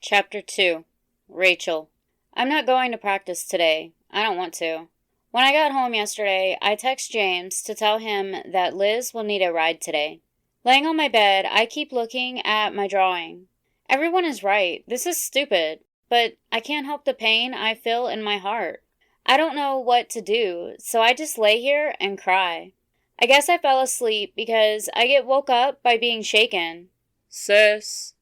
Chapter 2. Rachel. I'm not going to practice today. I don't want to. When I got home yesterday, I text James to tell him that Liz will need a ride today. Laying on my bed, I keep looking at my drawing. Everyone is right. This is stupid, but I can't help the pain I feel in my heart. I don't know what to do, so I just lay here and cry. I guess I fell asleep because I get woke up by being shaken. Sis.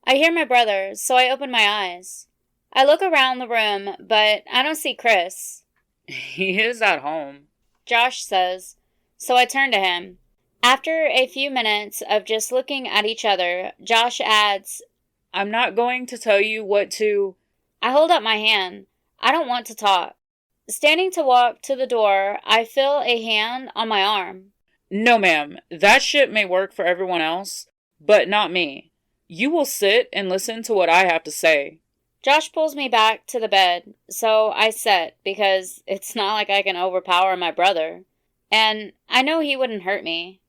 I hear my brother, so I open my eyes. I look around the room, but I don't see Chris. He is at home. Josh says, so I turn to him. After a few minutes of just looking at each other, Josh adds, I'm not going to tell you what to... I hold up my hand. I don't want to talk. Standing to walk to the door, I feel a hand on my arm. No, ma'am. That shit may work for everyone else, but not me. You will sit and listen to what I have to say. Josh pulls me back to the bed, so I sit because it's not like I can overpower my brother. And I know he wouldn't hurt me.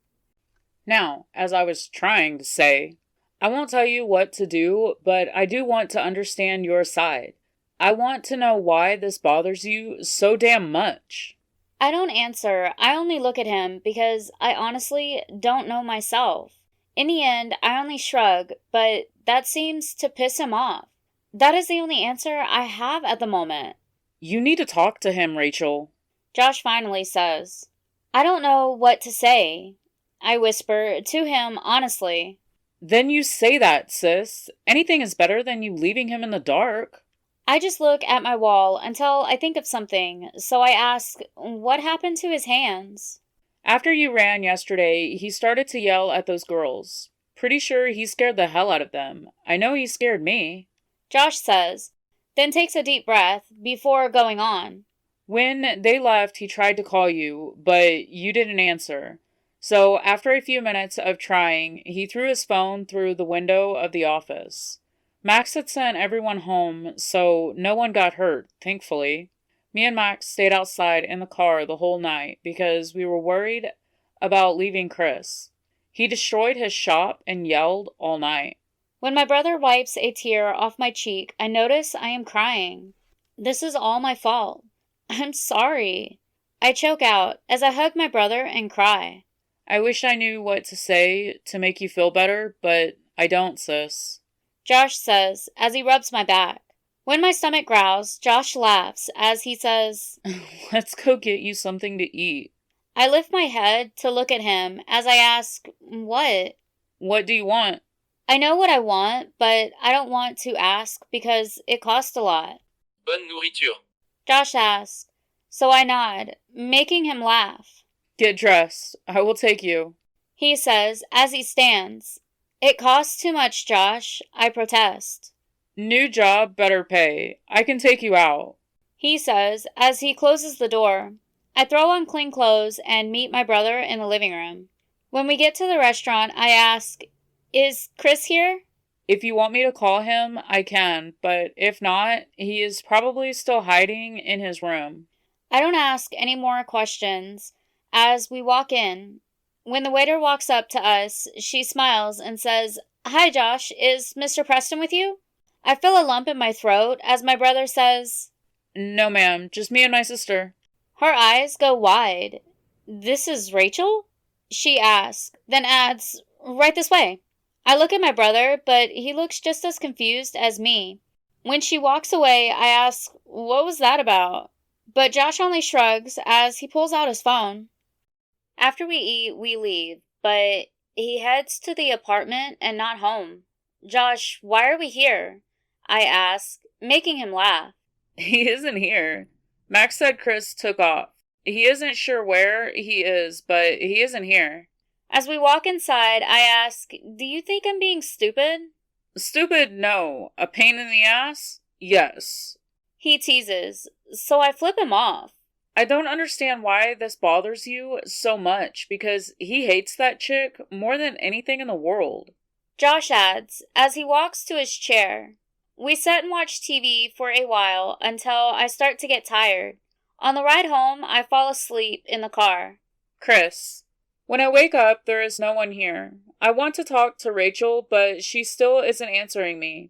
Now, as I was trying to say, I won't tell you what to do, but I do want to understand your side. I want to know why this bothers you so damn much. I don't answer. I only look at him because I honestly don't know myself. In the end, I only shrug, but that seems to piss him off. That is the only answer I have at the moment. You need to talk to him, Rachel. Josh finally says, I don't know what to say. I whisper to him honestly. Then you say that, sis. Anything is better than you leaving him in the dark. I just look at my wall until I think of something, so I ask, what happened to his hands? After you ran yesterday, he started to yell at those girls. Pretty sure he scared the hell out of them. I know he scared me. Josh says, then takes a deep breath before going on. When they left, he tried to call you, but you didn't answer. So after a few minutes of trying, he threw his phone through the window of the office. Max had sent everyone home, so no one got hurt, thankfully. Me and Max stayed outside in the car the whole night because we were worried about leaving Chris. He destroyed his shop and yelled all night. When my brother wipes a tear off my cheek, I notice I am crying. This is all my fault. I'm sorry. I choke out as I hug my brother and cry. I wish I knew what to say to make you feel better, but I don't, sis. Josh says as he rubs my back. When my stomach growls, Josh laughs as he says, Let's go get you something to eat. I lift my head to look at him as I ask, what? What do you want? I know what I want, but I don't want to ask because it costs a lot. Bonne nourriture. Josh asks, so I nod, making him laugh. Get dressed. I will take you. He says as he stands. It costs too much, Josh. I protest. New job, better pay. I can take you out. He says as he closes the door. I throw on clean clothes and meet my brother in the living room. When we get to the restaurant, I ask, is Chris here? If you want me to call him, I can, but if not, he is probably still hiding in his room. I don't ask any more questions as we walk in. When the waiter walks up to us, she smiles and says, Hi, Josh, is Mr. Preston with you? I feel a lump in my throat as my brother says, No, ma'am, just me and my sister. Her eyes go wide. This is Rachel? She asks, then adds, Right this way. I look at my brother, but he looks just as confused as me. When she walks away, I ask, What was that about? But Josh only shrugs as he pulls out his phone. After we eat, we leave, but he heads to the apartment and not home. Josh, why are we here? I ask, making him laugh. He isn't here. Max said Chris took off. He isn't sure where he is, but he isn't here. As we walk inside, I ask, do you think I'm being stupid? Stupid, no. A pain in the ass? Yes. He teases, so I flip him off. I don't understand why this bothers you so much, because he hates that chick more than anything in the world. Josh adds, as he walks to his chair. We sit and watch TV for a while until I start to get tired. On the ride home, I fall asleep in the car. Chris, when I wake up, there is no one here. I want to talk to Rachel, but she still isn't answering me.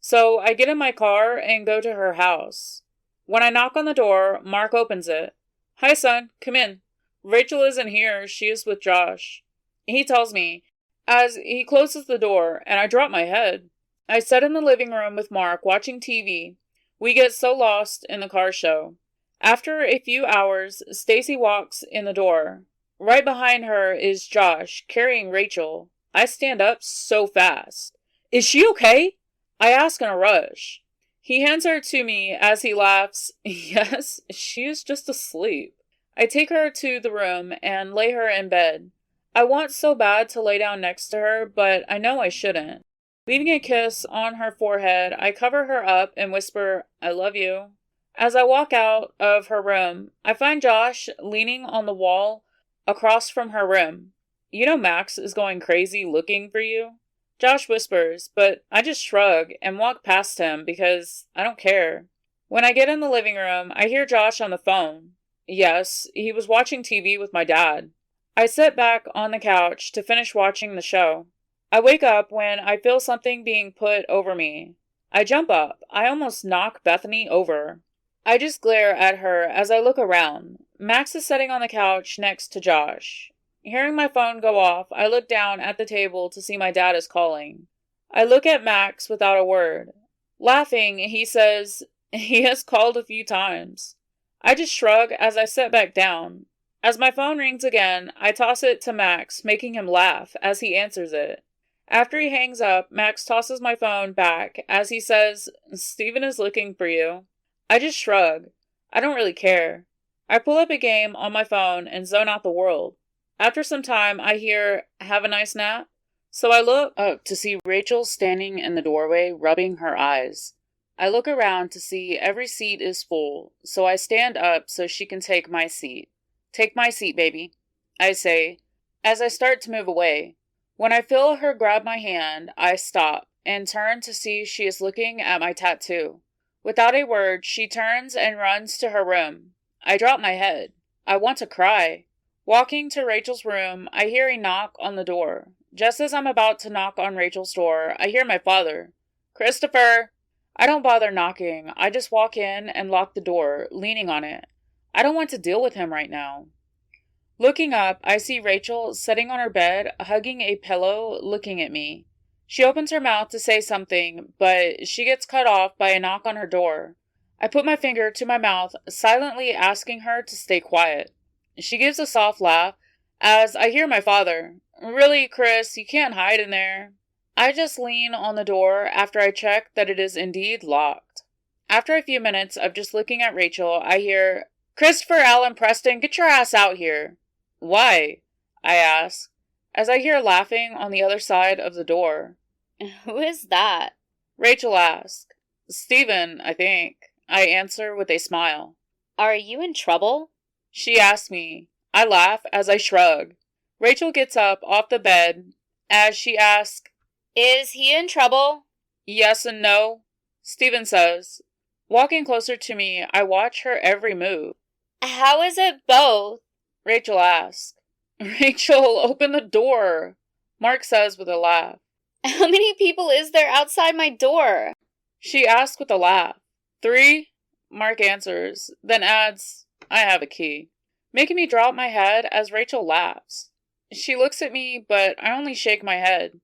So I get in my car and go to her house. When I knock on the door, Mark opens it. Hi, son, come in. Rachel isn't here, she is with Josh. He tells me, as he closes the door, and I drop my head. I sit in the living room with Mark watching TV. We get so lost in the car show. After a few hours, Stacy walks in the door. Right behind her is Josh, carrying Rachel. I stand up so fast. Is she okay? I ask in a rush. He hands her to me as he laughs. Yes, she is just asleep. I take her to the room and lay her in bed. I want so bad to lay down next to her, but I know I shouldn't. Leaving a kiss on her forehead, I cover her up and whisper, I love you. As I walk out of her room, I find Josh leaning on the wall across from her room. You know Max is going crazy looking for you? Josh whispers, but I just shrug and walk past him because I don't care. When I get in the living room, I hear Josh on the phone. Yes, he was watching TV with my dad. I sit back on the couch to finish watching the show. I wake up when I feel something being put over me. I jump up. I almost knock Bethany over. I just glare at her as I look around. Max is sitting on the couch next to Josh. Hearing my phone go off, I look down at the table to see my dad is calling. I look at Max without a word. Laughing, he says, he has called a few times. I just shrug as I sit back down. As my phone rings again, I toss it to Max, making him laugh as he answers it. After he hangs up, Max tosses my phone back as he says, Steven is looking for you. I just shrug. I don't really care. I pull up a game on my phone and zone out the world. After some time, I hear, have a nice nap? So I look up to see Rachel standing in the doorway, rubbing her eyes. I look around to see every seat is full, so I stand up so she can take my seat. Take my seat, baby, I say, as I start to move away. When I feel her grab my hand, I stop and turn to see she is looking at my tattoo. Without a word, she turns and runs to her room. I drop my head. I want to cry. Walking to Rachel's room, I hear a knock on the door. Just as I'm about to knock on Rachel's door, I hear my father. Christopher! I don't bother knocking. I just walk in and lock the door, leaning on it. I don't want to deal with him right now. Looking up, I see Rachel sitting on her bed, hugging a pillow, looking at me. She opens her mouth to say something, but she gets cut off by a knock on her door. I put my finger to my mouth, silently asking her to stay quiet. She gives a soft laugh as I hear my father. Really, Chris, you can't hide in there. I just lean on the door after I check that it is indeed locked. After a few minutes of just looking at Rachel, I hear, Christopher Allen Preston, get your ass out here. Why? I ask, as I hear laughing on the other side of the door. Who is that? Rachel asks. Steven, I think. I answer with a smile. Are you in trouble? She asks me. I laugh as I shrug. Rachel gets up off the bed as she asks, Is he in trouble? Yes and no, Steven says. Walking closer to me, I watch her every move. How is it both? Rachel asks. Rachel, open the door, Mark says with a laugh. How many people is there outside my door? She asks with a laugh. 3, Mark answers, then adds, I have a key, making me drop my head as Rachel laughs. She looks at me, but I only shake my head.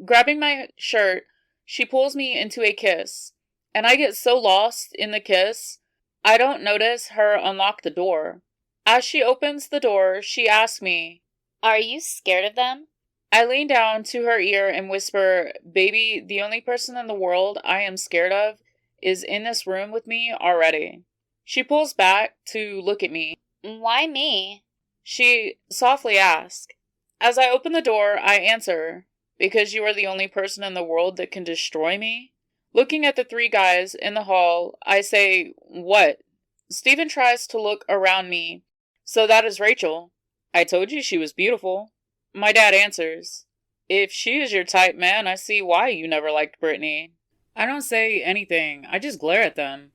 Grabbing my shirt, she pulls me into a kiss, and I get so lost in the kiss, I don't notice her unlock the door. As she opens the door, she asks me, Are you scared of them? I lean down to her ear and whisper, Baby, the only person in the world I am scared of is in this room with me already. She pulls back to look at me. Why me? She softly asks. As I open the door, I answer, Because you are the only person in the world that can destroy me? Looking at the 3 guys in the hall, I say, What? Stephen tries to look around me. So that is Rachel. I told you she was beautiful. My dad answers, If she is your type, man, I see why you never liked Brittany. I don't say anything. I just glare at them.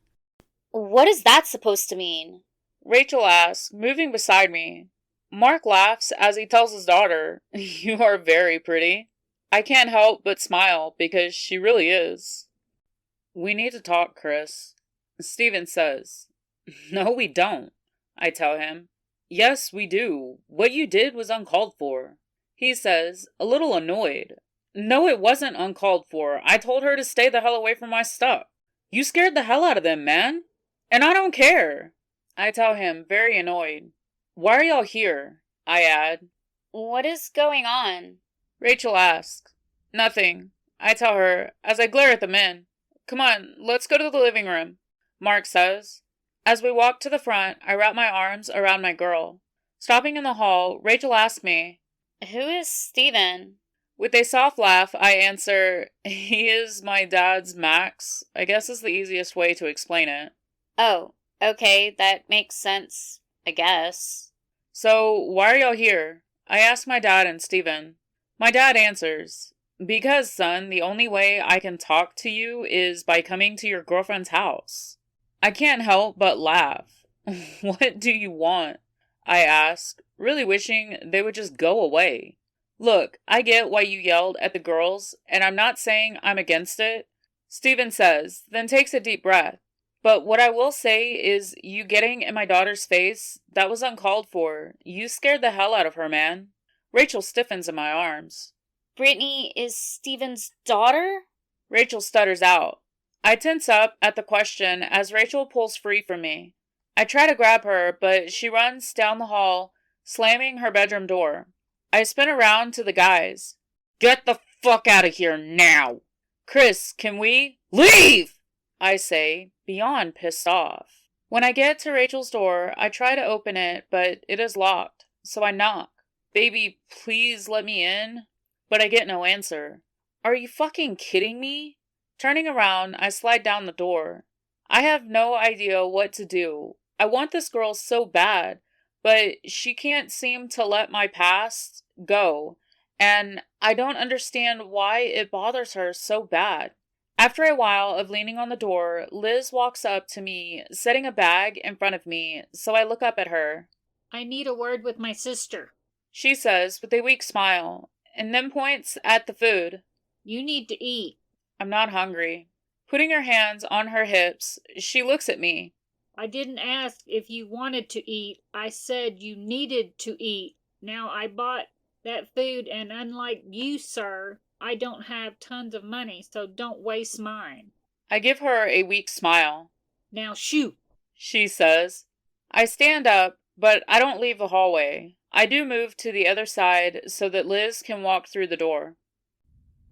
What is that supposed to mean? Rachel asks, moving beside me. Mark laughs as he tells his daughter, You are very pretty. I can't help but smile because she really is. We need to talk, Chris. Steven says. No, we don't, I tell him. Yes, we do. What you did was uncalled for. He says, a little annoyed. No, it wasn't uncalled for. I told her to stay the hell away from my stuff. You scared the hell out of them, man. And I don't care. I tell him, very annoyed. Why are y'all here? I add. What is going on? Rachel asks. Nothing, I tell her, as I glare at the men. Come on, let's go to the living room, Mark says. As we walk to the front, I wrap my arms around my girl. Stopping in the hall, Rachel asks me, Who is Steven? With a soft laugh, I answer, he is my dad's Max. I guess is the easiest way to explain it. Oh, okay, that makes sense, I guess. So, why are y'all here? I ask my dad and Steven. My dad answers, Because, son, the only way I can talk to you is by coming to your girlfriend's house. I can't help but laugh. What do you want? I ask, really wishing they would just go away. Look, I get why you yelled at the girls, and I'm not saying I'm against it. Steven says, then takes a deep breath. But what I will say is you getting in my daughter's face, that was uncalled for. You scared the hell out of her, man. Rachel stiffens in my arms. Brittany is Steven's daughter? Rachel stutters out. I tense up at the question as Rachel pulls free from me. I try to grab her, but she runs down the hall, slamming her bedroom door. I spin around to the guys. Get the fuck out of here now! Chris, can we leave? I say, beyond pissed off. When I get to Rachel's door, I try to open it, but it is locked, so I knock. Baby, please let me in. But I get no answer. Are you fucking kidding me? Turning around, I slide down the door. I have no idea what to do. I want this girl so bad, but she can't seem to let my past go, and I don't understand why it bothers her so bad. After a while of leaning on the door, Liz walks up to me, setting a bag in front of me, so I look up at her. I need a word with my sister, she says with a weak smile, and then points at the food. You need to eat. I'm not hungry. Putting her hands on her hips, she looks at me. I didn't ask if you wanted to eat. I said you needed to eat. Now I bought that food, and unlike you, sir, I don't have tons of money, so don't waste mine. I give her a weak smile. Now shoot, she says. I stand up, but I don't leave the hallway. I do move to the other side so that Liz can walk through the door.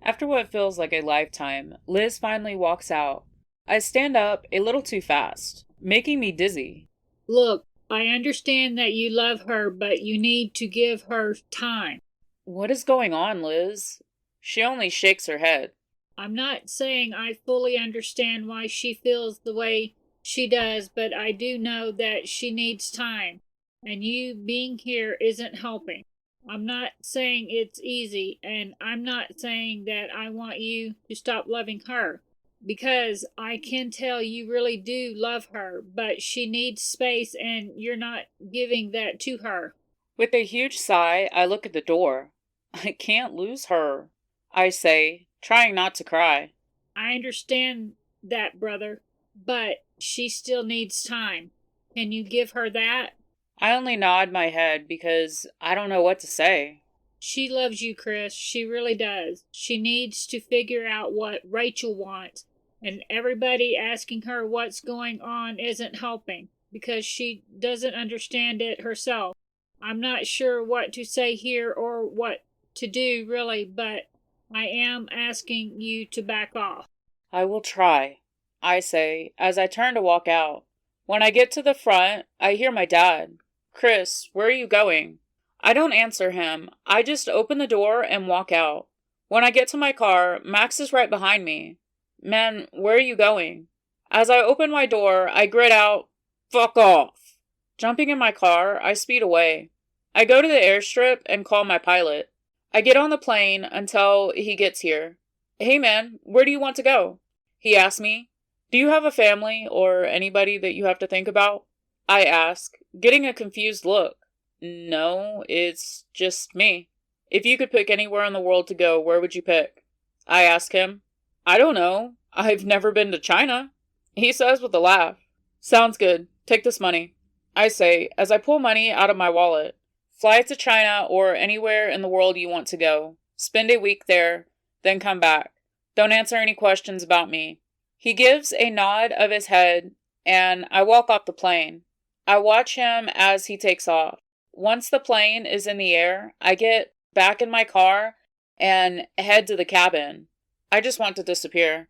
After what feels like a lifetime, Liz finally walks out. I stand up a little too fast, making me dizzy. Look, I understand that you love her, but you need to give her time. What is going on, Liz? She only shakes her head. I'm not saying I fully understand why she feels the way she does, but I do know that she needs time, and you being here isn't helping. I'm not saying it's easy, and I'm not saying that I want you to stop loving her, because I can tell you really do love her, but she needs space, and you're not giving that to her. With a huge sigh, I look at the door. I can't lose her, I say, trying not to cry. I understand that, brother, but she still needs time. Can you give her that? I only nod my head because I don't know what to say. She loves you, Chris. She really does. She needs to figure out what Rachel wants, and everybody asking her what's going on isn't helping, because she doesn't understand it herself. I'm not sure what to say here or what to do, really, but I am asking you to back off. I will try, I say, as I turn to walk out. When I get to the front, I hear my dad. Chris, where are you going? I don't answer him. I just open the door and walk out. When I get to my car, Max is right behind me. Man, where are you going? As I open my door, I grit out, fuck off. Jumping in my car, I speed away. I go to the airstrip and call my pilot. I get on the plane until he gets here. Hey man, where do you want to go? He asks me. Do you have a family or anybody that you have to think about? I ask, getting a confused look. No, it's just me. If you could pick anywhere in the world to go, where would you pick? I ask him. I don't know. I've never been to China, he says with a laugh. Sounds good. Take this money, I say as I pull money out of my wallet. Fly to China or anywhere in the world you want to go. Spend a week there, then come back. Don't answer any questions about me. He gives a nod of his head, and I walk off the plane. I watch him as he takes off. Once the plane is in the air, I get back in my car and head to the cabin. I just want to disappear.